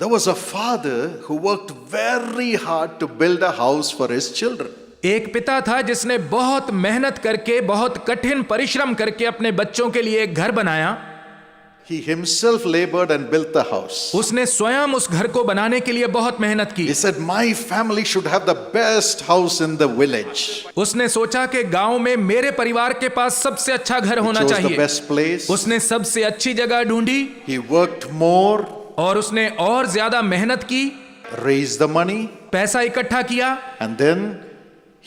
There was a father who worked very hard to build a house for his children. एक पिता था जिसने बहुत मेहनत करके, बहुत कठिन परिश्रम करके अपने बच्चों के लिए एक घर बनाया। He himself labored and built the house. उसने स्वयं उस घर को बनाने के लिए बहुत मेहनत की। He said, "My family should have the best house in the village." उसने सोचा कि गांव में मेरे परिवार के पास सबसे अच्छा घर होना Chose the चाहिए। best place. उसने सबसे अच्छी जगह ढूंढी He worked more, और उसने और ज्यादा मेहनत की, raised the money, पैसा इकट्ठा किया, and then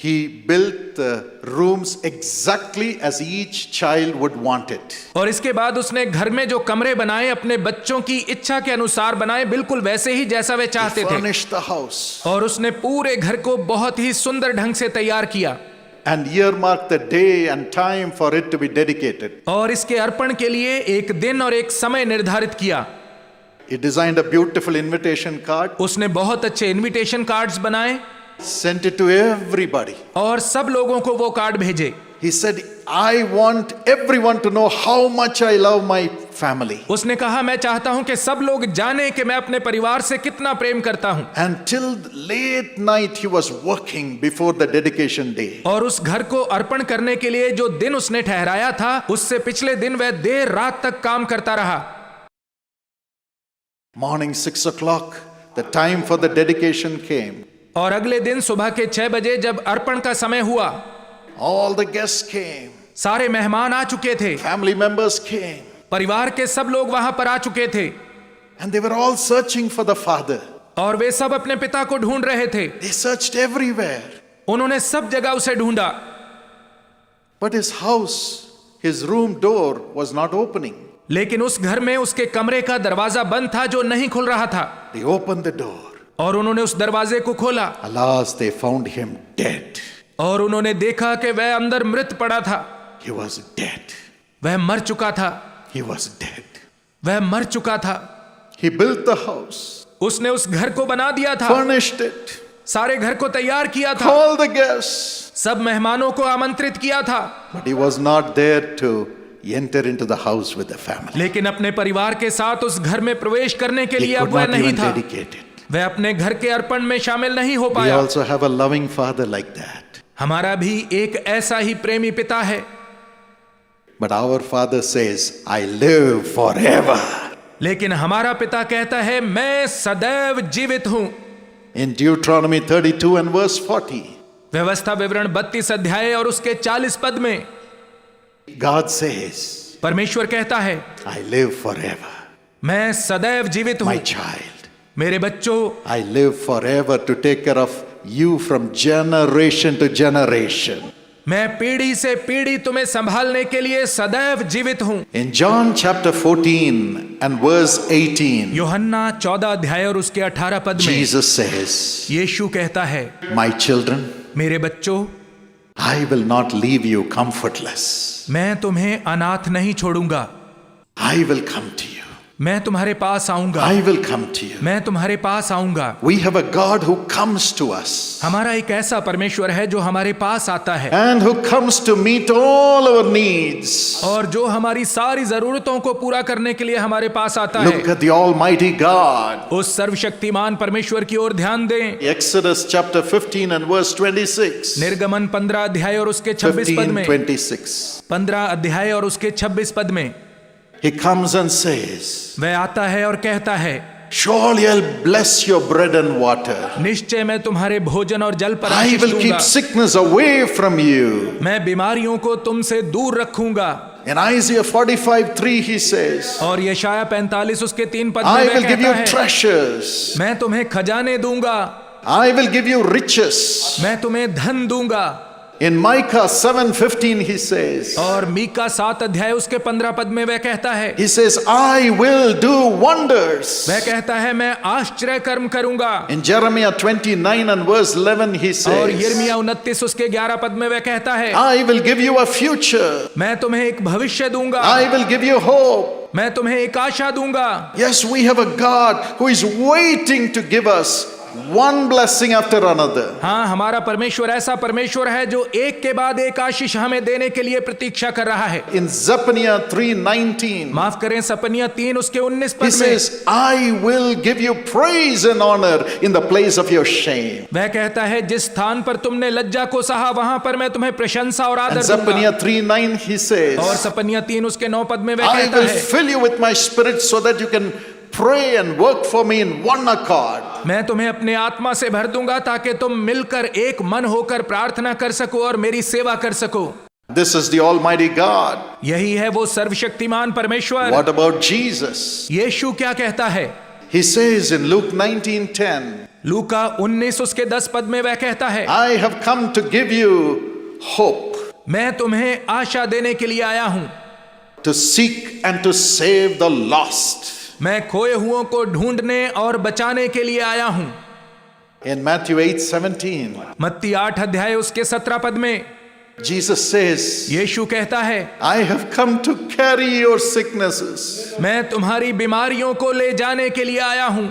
he built the rooms exactly as each child would want it. और इसके बाद उसने घर में जो कमरे बनाए अपने बच्चों की इच्छा के अनुसार बनाए, बिल्कुल वैसे ही जैसा वे चाहते He थे। furnished the house और उसने पूरे घर को बहुत ही सुंदर ढंग से तैयार किया and earmarked the day and time for it to be dedicated. और इसके अर्पण के लिए एक दिन और एक समय निर्धारित किया। He designed a beautiful invitation card, उसने बहुत अच्छे इनविटेशन कार्ड्स बनाए sent it to everybody. और सब लोगों को वो कार्ड भेजे। He said, "I want everyone to know how much I love my family." उसने कहा, मैं चाहता हूं कि सब लोग जाने कि मैं अपने परिवार से कितना प्रेम करता हूं। And till late night he was working before the dedication day. और उस घर को अर्पण करने के लिए जो दिन उसने ठहराया था, उससे पिछले दिन वह देर रात तक काम करता रहा। Morning 6 o'clock, the time for the dedication came. और अगले दिन सुबह के 6 बजे जब अर्पण का समय हुआ, All the guests came. सारे मेहमान आ चुके थे, Family members came. परिवार के सब लोग वहां पर आ चुके थे And they were all searching for the father. और वे सब अपने पिता को ढूंढ रहे थे। They searched everywhere. उन्होंने सब जगह उसे ढूंढा, But his house, his room door was not opening. लेकिन उस घर में उसके कमरे का दरवाजा बंद था जो नहीं खुल रहा था। They opened the door. और उन्होंने उस दरवाजे को खोला Alas, they found him dead. और उन्होंने देखा कि वह अंदर मृत पड़ा था। He was dead. वह मर चुका था, He was dead. वह मर चुका था। He built the house, उसने उस घर को बना दिया था, furnished it, सारे घर को तैयार किया था, called the guests. सब मेहमानों को आमंत्रित किया था, But he was not there to enter into the house with the family. लेकिन अपने परिवार के साथ उस घर में प्रवेश करने के He लिए could अब वह not नहीं even था। dedicate it. वह अपने घर के अर्पण में शामिल नहीं हो We पाया। also have a loving father like that. हमारा भी एक ऐसा ही प्रेमी पिता है, But our father says, "I live forever." लेकिन हमारा पिता कहता है, मैं सदैव जीवित हूं। In Deuteronomy 32 and verse 40, व्यवस्था विवरण 32 अध्याय और उसके 40 पद में God says, परमेश्वर कहता है, "I live forever." मैं सदैव जीवित हूं। My child, मेरे बच्चों, I live forever to take care of you from generation to generation. मैं पीढ़ी से पीढ़ी तुम्हें संभालने के लिए सदैव जीवित हूं। In John chapter 14 and verse 18, यूहन्ना 14 अध्याय और उसके 18 पद में Jesus says, यीशु कहता है, "My children, मेरे बच्चों, I will not leave you comfortless. मैं तुम्हें अनाथ नहीं छोड़ूंगा, I will come to you. मैं तुम्हारे पास आऊंगा, I will come to you." मैं तुम्हारे पास आऊंगा। We have a God who comes to us हमारा एक ऐसा परमेश्वर है जो हमारे पास आता है and who comes to meet all our needs. और जो हमारी सारी जरूरतों को पूरा करने के लिए हमारे पास आता Look है। at the Almighty God. उस सर्वशक्तिमान परमेश्वर की ओर ध्यान दें। Exodus chapter 15 and verse 26. निर्गमन 15 अध्याय और उसके 26 पद 15, में, 26. 15 अध्याय और उसके 26 पद में He comes and says, वह आता है और कहता है, "Surely I'll bless your bread and water. निश्चय मैं तुम्हारे भोजन और जल पर I आशीष will दूंगा, keep sickness away from you." मैं बीमारियों को तुमसे दूर रखूंगा। In Isaiah 45:3 he says, और यशाया 45 उसके 3 पद "I में वह will give कहता you है, treasures. मैं तुम्हें खजाने दूंगा, I will give you riches." मैं तुम्हें धन दूंगा। In Micah 7:15 he says, और मीका 7 अध्याय उसके 15 पद में वह कहता है, he says, "I will do wonders." वह कहता है, मैं आश्चर्य कर्म करूंगा। In Jeremiah 29 and verse 11 he और says, यिर्मयाह 29 उसके 11 पद में वह कहता है, "I will give you a future. मैं तुम्हें एक भविष्य दूंगा, I will give you hope." मैं तुम्हें एक आशा दूंगा। Yes, we have a God who is waiting to give us one blessing after another. हाँ, हमारा परमेश्वर ऐसा परमेश्वर है जो एक के बाद एक आशीष हमें देने के लिए प्रतीक्षा कर रहा है। In Zephaniah 3:19, माफ करें, सपनिया 3 उसके 19 he पद में says, I will give you praise and honor in the place of your shame. वह कहता है, जिस स्थान पर तुमने लज्जा को सहा वहां पर मैं तुम्हें प्रशंसा और And आदर दूंगा। Zephaniah 3:9, he says, और सपनिया 3 उसके 9 पद में वह I कहता will है, fill you with my spirit so that you can pray and work for me in one accord. मैं तुम्हें अपने आत्मा से भर दूंगा ताकि तुम मिलकर एक मन होकर प्रार्थना कर सको और मेरी सेवा कर सको। This is the Almighty God. यही है वो सर्वशक्तिमान परमेश्वर। What about Jesus? यीशु क्या कहता है? He says in Luke 19:10, लूका 19 उसके 10 पद में वह कहता है, I have come to give you hope, मैं तुम्हें आशा देने के लिए आया हूं, to seek and to save the lost. मैं खोए हुओं को ढूंढने और बचाने के लिए आया हूं। In Matthew 8:17, मत्ती 8 अध्याय उसके 17 पद में Jesus says, यीशु कहता है, I have come to carry your sicknesses मैं तुम्हारी बीमारियों को ले जाने के लिए आया हूं,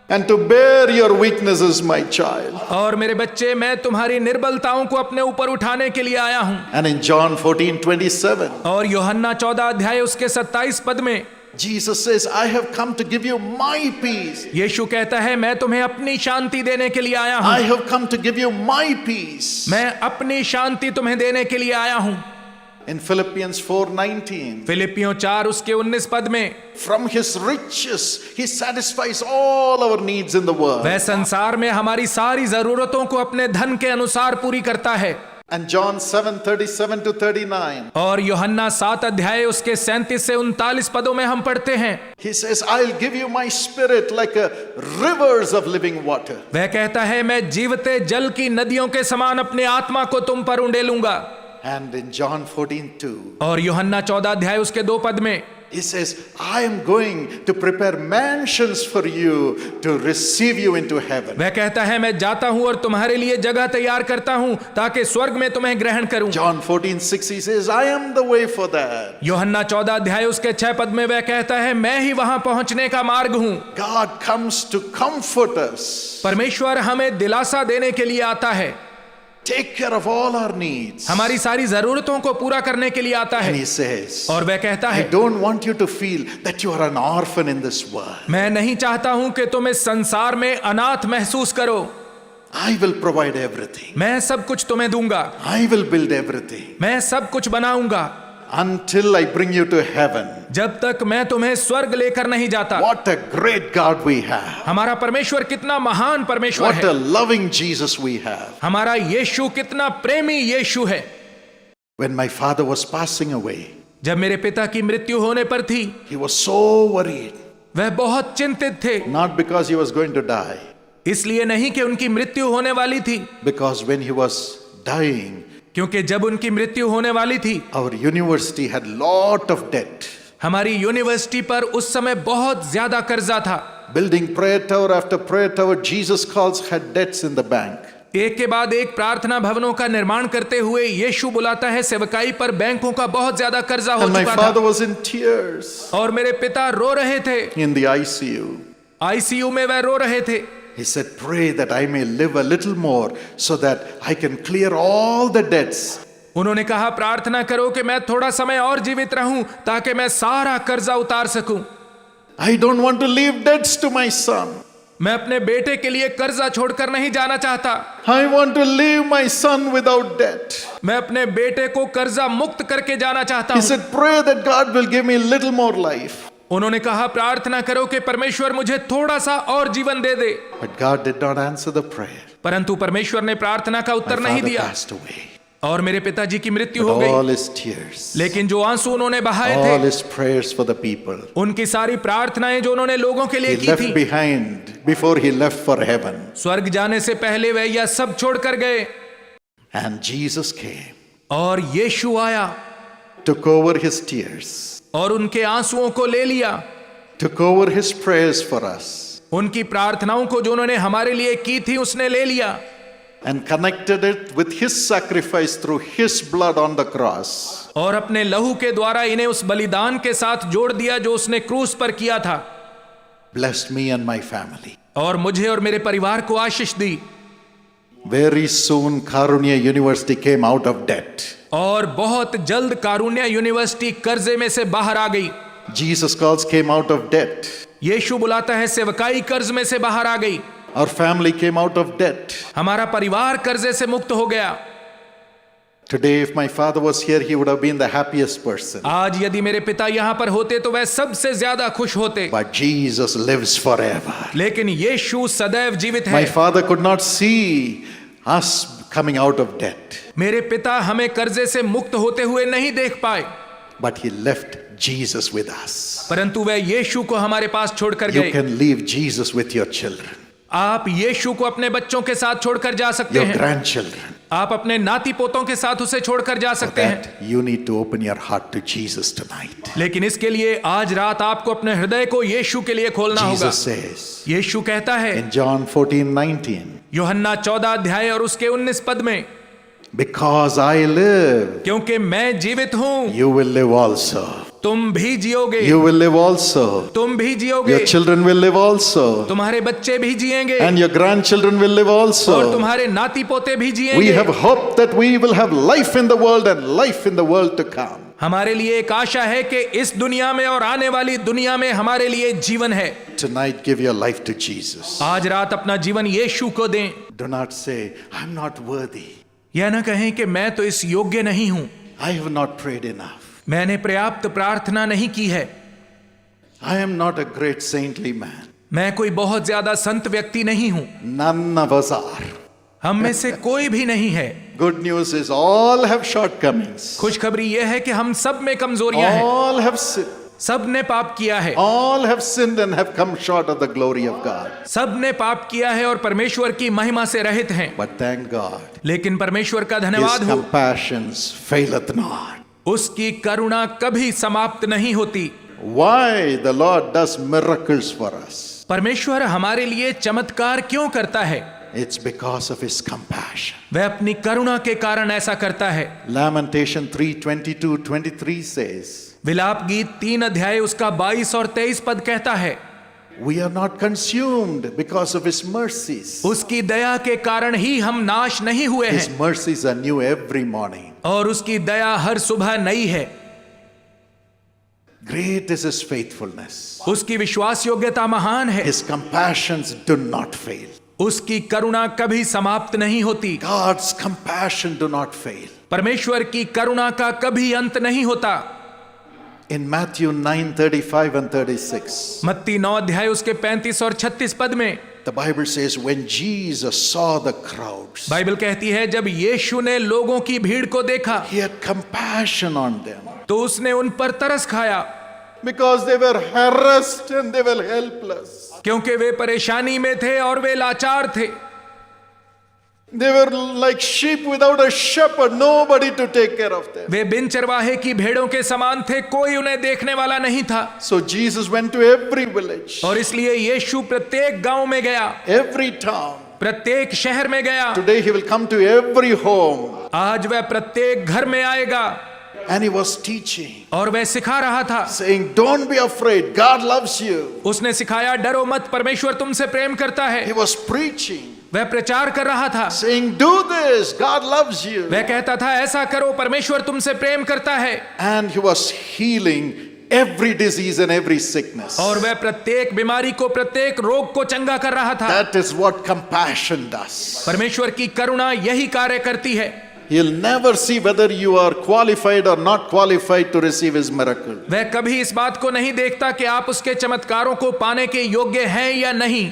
and to bear your weaknesses, my child. और मेरे बच्चे, मैं तुम्हारी निर्बलताओं को अपने ऊपर उठाने के लिए आया हूं। And in John 14:27, और यूहन्ना 14 अध्याय उसके 27 पद में Jesus says, I have come to give you my peace. यीशु कहता है, मैं तुम्हें अपनी शांति देने के लिए आया हूं। I have come to give you my peace. मैं अपनी शांति तुम्हें देने के लिए आया हूं। In Philippians 4:19, फिलिपियों 4 उसके 19 पद में from his riches he satisfies all our needs in the world. वह संसार में हमारी सारी जरूरतों को अपने धन के अनुसार पूरी करता है। And John 7:37 to 39, और यूहन्ना 7 अध्याय उसके 37 से 39 पदों में हम पढ़ते हैं, he says, I'll give you my spirit like a rivers of living water. वह कहता है, मैं जीवते जल की नदियों के समान अपने आत्मा को तुम पर उंडेलूंगा। And in John 14:2, और यूहन्ना 14 अध्याय उसके 2 पद में he says, I am going to prepare mansions for you to receive you into heaven. वह कहता है, मैं जाता हूं और तुम्हारे लिए जगह तैयार करता हूं ताकि स्वर्ग में तुम्हें ग्रहण करूं। John 14:6, he says, I am the way for that. यूहन्ना 14 अध्याय उसके 6 पद में वह कहता है, मैं ही वहां पहुंचने का मार्ग हूं। God comes to comfort us, परमेश्वर हमें दिलासा देने के लिए आता है, take care of all our needs. हमारी सारी जरूरतों को पूरा करने के लिए आता And है। he says, और वह कहता I है, don't want you to feel that you are an orphan in this world. मैं नहीं चाहता हूं कि तुम इस संसार में अनाथ महसूस करो। I will provide everything. मैं सब कुछ तुम्हें दूंगा, I will build everything मैं सब कुछ बनाऊंगा, until I bring you to heaven. जब तक मैं तुम्हें स्वर्ग लेकर नहीं जाता। What a great God we have. हमारा परमेश्वर कितना महान परमेश्वर What है। a loving Jesus we have. हमारा यीशु कितना प्रेमी यीशु है। When my father was passing away, जब मेरे पिता की मृत्यु होने पर थी, he was so worried. वह बहुत चिंतित थे, Not because he was going to die, इसलिए नहीं कि उनकी मृत्यु होने वाली थी, because when he was dying, क्योंकि जब उनकी मृत्यु होने वाली थी, our university had lot of debt. हमारी यूनिवर्सिटी पर उस समय बहुत ज्यादा कर्जा था। Building prayer tower after prayer tower, Jesus calls had debts in the bank. एक के बाद एक प्रार्थना भवनों का निर्माण करते हुए यीशु बुलाता है, सेवकाई पर बैंकों का बहुत ज्यादा कर्जा हो And my चुका father था। was in tears और मेरे पिता रो रहे थे, in the ICU. आईसीयू में वह रो रहे थे। He said, pray that I may live a little more so that I can clear all the debts. उन्होंने कहा, प्रार्थना करो कि मैं थोड़ा समय और जीवित रहूं ताकि मैं सारा कर्जा उतार सकूं। I don't want to leave debts to my son. मैं अपने बेटे के लिए कर्जा छोड़कर नहीं जाना चाहता। I want to leave my son without debt. मैं अपने बेटे को कर्जा मुक्त करके जाना चाहता He हूं। said, pray that God will give me a little more life. उन्होंने कहा, प्रार्थना करो कि परमेश्वर मुझे थोड़ा सा और जीवन दे दे। But God did not answer the prayer. परंतु परमेश्वर ने प्रार्थना का My उत्तर नहीं father दिया passed away. और मेरे पिताजी की मृत्यु But हो गई। all his tears, लेकिन जो आंसू उन्होंने बहाए all थे, his prayers for the people, उनकी सारी प्रार्थनाएं जो उन्होंने लोगों के लिए he की left थी, behind before he left for heaven. स्वर्ग जाने से पहले वह यह सब छोड़कर गए। And Jesus came, और यीशु आया took over his tears, और उनके आंसुओं को ले लिया, took over his prayers for us, उनकी प्रार्थनाओं को जो उन्होंने हमारे लिए की थी उसने ले लिया and connected it with his sacrifice through his blood on the cross. और अपने लहू के द्वारा इन्हें उस बलिदान के साथ जोड़ दिया जो उसने क्रूस पर किया था। Blessed me and my family. और मुझे और मेरे परिवार को आशीष दी। Very soon, Karunya University came out of debt. और बहुत जल्द कारुण्य यूनिवर्सिटी कर्जे में से बाहर आ गई। Jesus Calls came out of debt. यीशु बुलाता है सेवकाई कर्ज में से बाहर आ गई। Our family came out of debt. हमारा परिवार कर्जे से मुक्त हो गया। Today, if my father was here, he would have been the happiest person. आज यदि मेरे पिता यहाँ पर होते तो वह सबसे ज्यादा खुश होते। But Jesus lives forever. लेकिन यीशु सदैव जीवित My है। father could not see us coming out of debt, मेरे पिता हमें कर्जे से मुक्त होते हुए नहीं देख पाए, but he left Jesus with us. परंतु वह यीशु को हमारे पास छोड़कर You गए। can leave Jesus with your children, आप यीशु को अपने बच्चों के साथ छोड़कर जा सकते your हैं। grandchildren. आप अपने नाती पोतों के साथ उसे छोड़कर जा For सकते हैं। that, you need to open your heart to Jesus tonight. लेकिन इसके लिए आज रात आपको अपने हृदय को यीशु के लिए खोलना होगा। Jesus says यीशु कहता है in John 14:19, यूहन्ना 14 अध्याय और उसके 19 पद में, because I live, क्योंकि मैं जीवित हूं you will live also. तुम भी जियोगे। You will live also. तुम भी जियोगे। Your children will live also. तुम्हारे बच्चे भी जिएंगे। And your grandchildren will live और also. तुम्हारे नाती पोते भी We जिएंगे। have hope that we will have life in the world and life in the world to come. हमारे लिए एक आशा है कि इस दुनिया में और आने वाली दुनिया में हमारे लिए जीवन है। Tonight, give your life to Jesus. आज रात अपना जीवन यीशु को दें। Do not say, I'm not worthy. यह न कहें कि मैं तो इस योग्य नहीं हूं, I have not prayed enough. मैंने पर्याप्त प्रार्थना नहीं की है, I am not a great saintly man. मैं कोई बहुत ज्यादा संत व्यक्ति नहीं हूं। None of us are. हम में से कोई भी नहीं है। Good news is all have shortcomings. खुशखबरी यह है कि हम सब में कमजोरियां हैं। All have sinned. सब ने पाप किया है। All have sinned and have come short of the glory of God. सब ने पाप किया है और परमेश्वर की महिमा से रहित हैं। But thank God, लेकिन परमेश्वर का His धन्यवाद हो, compassions faileth not. उसकी करुणा कभी समाप्त नहीं होती। Why the Lord does miracles for us? परमेश्वर हमारे लिए चमत्कार क्यों करता है? It's because of His compassion. वह अपनी करुणा के कारण ऐसा करता है। Lamentation 3:22-23 says, विलाप गीत 3 अध्याय उसका 22 और 23 पद कहता है, we are not consumed because of His mercies. उसकी दया के कारण ही हम नाश नहीं हुए His हैं mercies are new every morning. और उसकी दया हर सुबह नई है। Great is His faithfulness. उसकी विश्वास योग्यता महान है। His compassions do not fail. उसकी करुणा कभी समाप्त नहीं होती। God's compassion do not fail. परमेश्वर की करुणा का कभी अंत नहीं होता। In Matthew 9:35 and 36, मत्ती 9 अध्याय उसके 35 और 36 पद में the Bible says, when Jesus saw the crowds, Bible कहती है, जब यीशु ने लोगों की भीड़ को देखा He had compassion on them तो उसने उन पर तरस खाया, because they were harassed and they were helpless. क्योंकि वे परेशानी में थे और वे लाचार थे। They were like sheep without a shepherd, nobody to take care of them. वे बिन चरवाहे की भेड़ों के समान थे, कोई उन्हें देखने वाला नहीं था। So Jesus went to every village, और इसलिए यीशु प्रत्येक गांव में गया, every town. प्रत्येक शहर में गया। Today He will come to every home. आज वह प्रत्येक घर में आएगा And He was teaching, और वह सिखा रहा था, saying, don't be afraid, God loves you. उसने सिखाया, डरो मत, परमेश्वर तुमसे प्रेम करता है। He was preaching, वह प्रचार कर रहा था, saying, do this, God loves you. वह कहता था, ऐसा करो, परमेश्वर तुमसे प्रेम करता है। And He was healing every disease and every sickness. और वह प्रत्येक बीमारी को, प्रत्येक रोग को चंगा कर रहा था। That is what compassion does. परमेश्वर की करुणा यही कार्य करती है। He'll never see whether you are qualified or not qualified to receive His miracle. वह कभी इस बात को नहीं देखता कि आप उसके चमत्कारों को पाने के योग्य हैं या नहीं।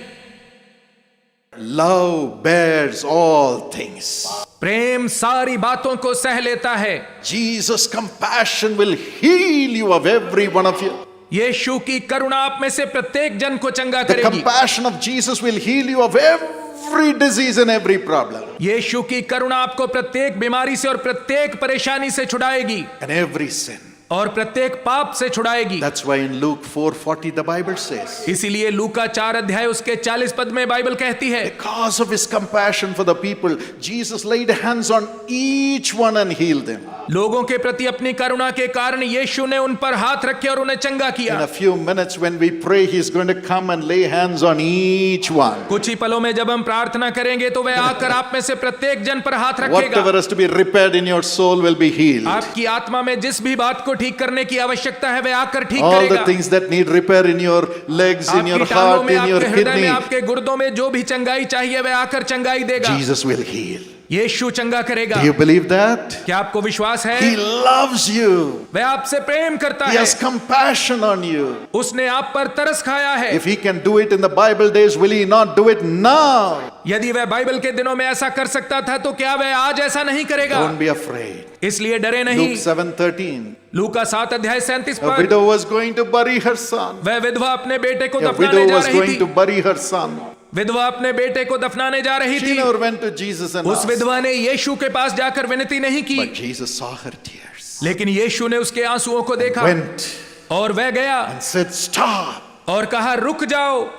Love bears all things. प्रेम सारी बातों को सह लेता है। Jesus' compassion will heal you of every one of you. यीशु की करुणा आप में से प्रत्येक जन को चंगा The करेगी। compassion of Jesus will heal you of every disease and every problem यीशु की करुणा आपको प्रत्येक बीमारी से और प्रत्येक परेशानी से छुड़ाएगी and every sin. और प्रत्येक पाप से छुड़ाएगी। That's why in Luke 4:40 the Bible says, इसीलिए लूका 4 अध्याय उसके 40 पद में बाइबल कहती है, because of his compassion for the people, Jesus laid hands on each one and healed them. लोगों के प्रति अपनी करुणा के कारण यीशु ने उन पर हाथ रखे और उन्हें चंगा In किया। a few minutes when we pray, he's going to come and lay hands on each one. कुछ ही पलों में जब हम प्रार्थना करेंगे तो वह आकर आप में से प्रत्येक जन पर हाथ रखेगा। Whatever has to be repaired in your soul will be healed. आपकी आत्मा में जिस भी बात को ठीक करने की आवश्यकता है वह आकर ठीक All the करेगा। things that need repair in your legs, in your आपकी टांगों heart, में, in your आपके हृदय में, kidney, आपके गुर्दों में जो भी चंगाई चाहिए वह आकर चंगाई देगा। Jesus will heal. यीशु चंगा करेगा। Do you believe that? क्या आपको विश्वास है? He loves you. वह आपसे प्रेम करता He है। has compassion on you. उसने आप पर तरस खाया है। If he can do it in the Bible days, will he not do it now? यदि वह बाइबल के दिनों में ऐसा कर सकता था तो क्या वह आज ऐसा नहीं करेगा? Don't be afraid. इसलिए डरे नहीं। Luke 7:13. लूका 7 अध्याय 37 A पद। widow was going to bury her son. वह विधवा अपने बेटे को A दफनाने widow जा was रही going to थी। bury her son. विधवा अपने बेटे को दफनाने जा रही She थी। never went to Jesus and उस asked. विधवा ने यीशु के पास जाकर विनती नहीं की, But Jesus saw her tears. लेकिन यीशु ने उसके आंसुओं को देखा Went और वह गया and said, Stop. और कहा रुक जाओ,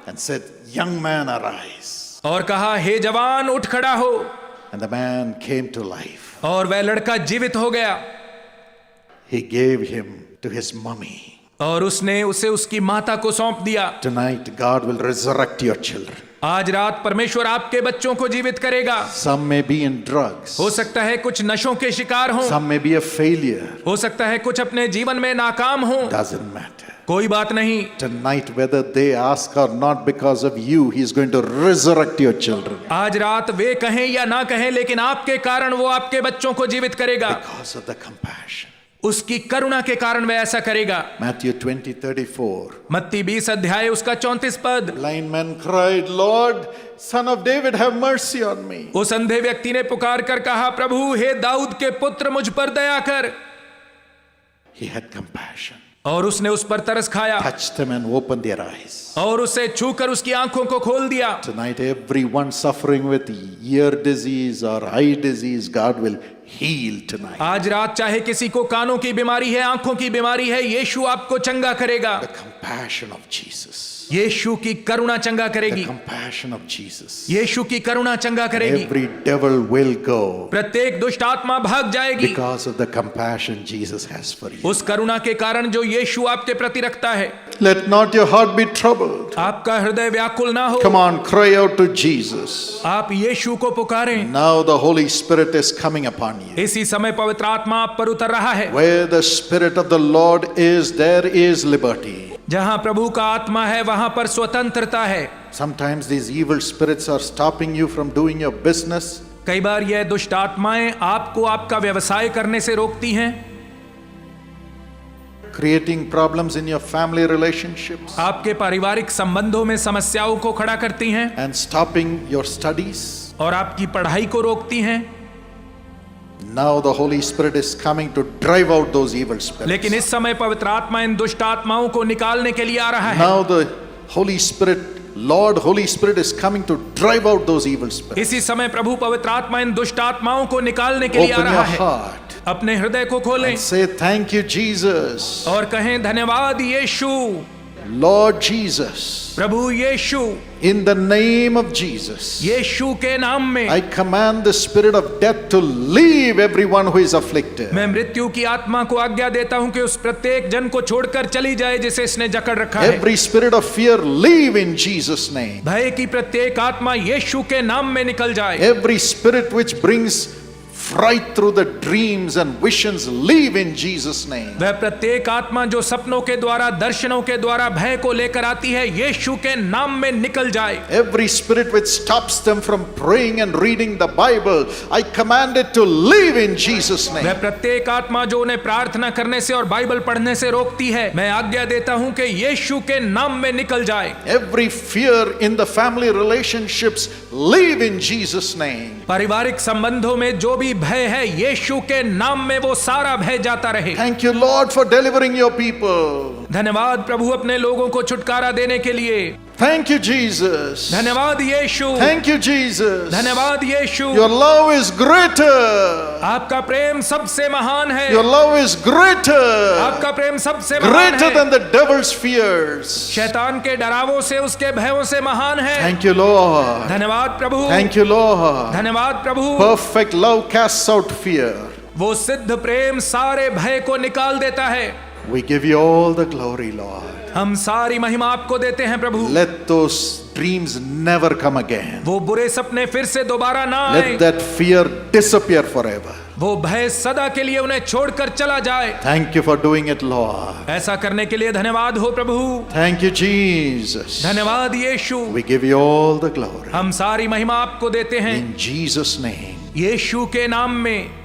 And said, Young man, arise. और कहा हे जवान उठ खड़ा हो, And the man came to life. और वह लड़का जीवित हो गया। He gave him to his mummy. और उसने उसे उसकी माता को सौंप दिया। Tonight, God will resurrect your children. आज रात परमेश्वर आपके बच्चों को जीवित करेगा। Some may be in drugs. हो सकता है कुछ नशों के शिकार हों, Some may be a failure. हो सकता है कुछ अपने जीवन में नाकाम हों, Doesn't matter. कोई बात नहीं। Tonight, whether they ask or not, because of you, He's going to resurrect your children. आज रात वे कहें या ना कहें, लेकिन आपके कारण वो आपके बच्चों को जीवित करेगा। Because of the compassion. उसकी करुणा के कारण वह ऐसा करेगा। Matthew 20:34. मत्ती 20 अध्याय उसका 34 पद। Blind man cried, Lord, Son of David, have mercy on me. उस अंधे व्यक्ति ने पुकार कर कहा, प्रभु हे दाऊद के पुत्र मुझ पर दया कर। He had compassion. और उसने उस पर तरस खाया Touched them and opened their eyes. और उसे छूकर उसकी आंखों को खोल दिया। Tonight, everyone suffering with ear disease or eye disease, God will heal tonight. आज रात चाहे किसी को कानों की बीमारी है, आंखों की बीमारी है, यीशु आपको चंगा करेगा। The compassion of Jesus. यीशु की करुणा चंगा The करेगी। compassion of Jesus. यीशु की करुणा चंगा करेगी। Every devil will go प्रत्येक दुष्ट आत्मा भाग जाएगी because of the compassion Jesus has for you. उस करुणा के कारण जो यीशु आपके प्रति रखता है। Let not your heart be troubled. आपका हृदय व्याकुल ना हो। Come on, cry out to Jesus. आप यीशु को पुकारें। Now the Holy Spirit is coming upon you. इसी समय पवित्र आत्मा आप पर उतर रहा है। Where the Spirit of the Lord is, there is liberty. जहां प्रभु का आत्मा है वहां पर स्वतंत्रता है। Sometimes these evil spirits are stopping you from doing your business. कई बार यह दुष्ट आत्माएं आपको आपका व्यवसाय करने से रोकती हैं, Creating problems in your family relationships आपके पारिवारिक संबंधों में समस्याओं को खड़ा करती हैं and stopping your studies. और आपकी पढ़ाई को रोकती हैं। Now the Holy Spirit is coming to drive out those evil spirits. लेकिन इस समय पवित्र आत्मा इन दुष्ट आत्माओं को निकालने के लिए आ रहा है। Now the Holy Spirit, Lord Holy Spirit is coming to drive out those evil spirits. इसी समय प्रभु पवित्र आत्मा इन दुष्ट आत्माओं को निकालने के लिए आ Open रहा your है। heart अपने हृदय को खोलें and say, Thank you, Jesus. और कहें धन्यवाद यीशु। Lord Jesus, Prabhu Yeshu, in the name of Jesus, यीशु के नाम में I command the spirit of death to leave everyone who is afflicted. मैं मृत्यु की आत्मा को आज्ञा देता हूं कि उस प्रत्येक जन को छोड़कर चली जाए जिसे इसने जकड़ रखा है। Every spirit of fear leave in Jesus' name. भय की प्रत्येक आत्मा यीशु के नाम में निकल जाए। Every spirit which brings fright through the dreams and visions leave in Jesus' name. वह प्रत्येक आत्मा जो सपनों के द्वारा, दर्शनों के द्वारा भय को लेकर आती है, यीशु के नाम में निकल जाए। Every spirit which stops them from praying and reading the Bible, I command it to leave in Jesus' वह name. प्रत्येक आत्मा जो उन्हें प्रार्थना करने से और बाइबल पढ़ने से रोकती है, मैं आज्ञा देता हूं कि यीशु के नाम में निकल जाए। Every fear in the family relationships leave in Jesus' name. पारिवारिक संबंधों में जो भी भय है, यीशु के नाम में वो सारा भय जाता रहे। Thank you, Lord, for delivering your people. धन्यवाद प्रभु अपने लोगों को छुटकारा देने के लिए। Thank you, Jesus. धन्यवाद यीशु, Thank you, Jesus. धन्यवाद यीशु। Your love is greater. आपका प्रेम सबसे महान है, Your love is greater. आपका प्रेम सबसे महान Greater है, than the devil's fears. शैतान के डरावों से, उसके भयों से महान है। Thank you, Lord. धन्यवाद प्रभु, Thank you, Lord. धन्यवाद प्रभु। Perfect love casts out fear. वो सिद्ध प्रेम सारे भय को निकाल देता है। We give you all the glory, Lord. हम सारी महिमा आपको देते हैं प्रभु। Let those dreams never come again. वो बुरे सपने फिर से दोबारा ना आए, Let that fear disappear forever. वो भय सदा के लिए उन्हें छोड़कर चला जाए। Thank you for doing it, Lord. ऐसा करने के लिए धन्यवाद हो प्रभु। Thank you, Jesus. धन्यवाद यीशु। We give you all the glory. हम सारी महिमा आपको देते हैं In Jesus' name. यीशु के नाम में।